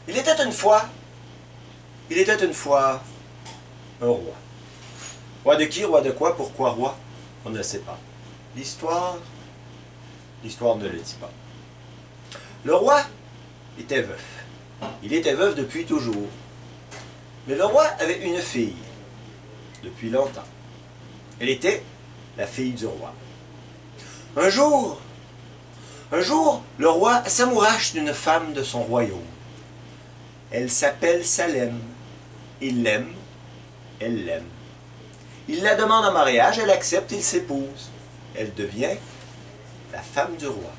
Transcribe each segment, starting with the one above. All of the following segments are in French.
Il était une fois un roi. Roi de qui, roi de quoi, pourquoi roi? On ne sait pas. L'histoire ne le dit pas. Le roi était veuf. Il était veuf depuis toujours. Mais le roi avait une fille, depuis longtemps. Elle était la fille du roi. Un jour, le roi s'amourache d'une femme de son royaume. Elle s'appelle Salem. Il l'aime, elle l'aime. Il la demande en mariage, elle accepte, il s'épouse. Elle devient la femme du roi.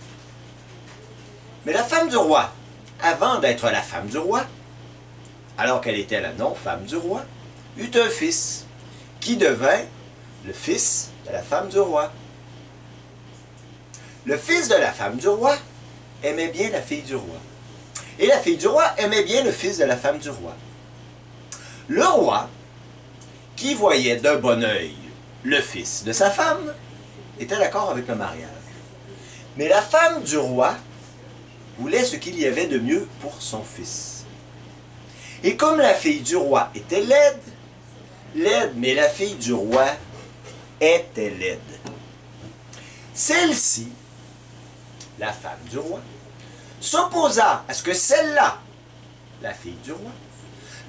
Mais la femme du roi, avant d'être la femme du roi, alors qu'elle était la non-femme du roi, eut un fils, qui devint le fils de la femme du roi. Le fils de la femme du roi aimait bien la fille du roi. Et la fille du roi aimait bien le fils de la femme du roi. Le roi, qui voyait d'un bon œil le fils de sa femme, était d'accord avec le mariage. Mais la femme du roi voulait ce qu'il y avait de mieux pour son fils. Et comme la fille du roi était laide, mais la fille du roi était laide. Celle-ci, la femme du roi, s'opposa à ce que celle-là, la fille du roi,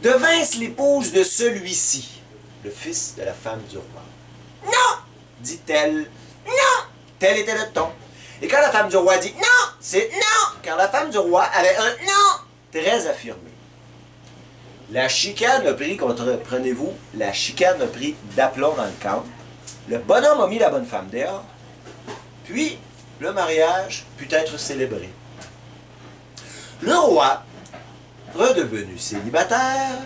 devinsse l'épouse de celui-ci, le fils de la femme du roi. Non, dit-elle, non, tel était le ton. Et quand la femme du roi dit non, c'est non, car la femme du roi avait un non très affirmé. La chicane a pris, comprenez-vous, la chicane a pris d'aplomb dans le camp. Le bonhomme a mis la bonne femme dehors. Puis, le mariage put être célébré. Le roi, redevenu célibataire,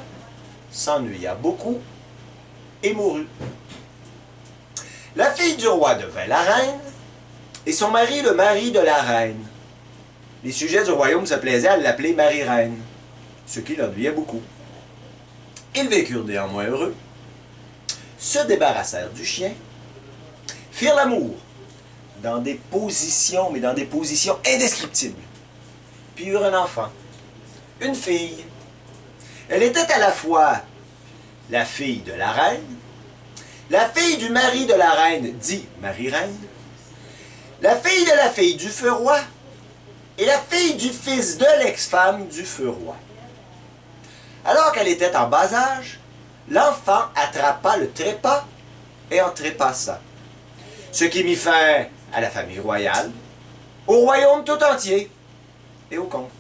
s'ennuya beaucoup et mourut. La fille du roi devint la reine, et son mari le mari de la reine. Les sujets du royaume se plaisaient à l'appeler Marie-Reine, ce qui l'ennuyait beaucoup. Ils vécurent néanmoins heureux, se débarrassèrent du chien, firent l'amour dans des positions, mais dans des positions indescriptibles, puis eurent un enfant, une fille. Elle était à la fois la fille de la reine, la fille du mari de la reine, dit Marie-Reine, la fille de la fille du feu roi, et la fille du fils de l'ex-femme du feu roi. Alors qu'elle était en bas âge, l'enfant attrapa le trépas et en trépassa, ce qui mit fin à la famille royale, au royaume tout entier et au comte.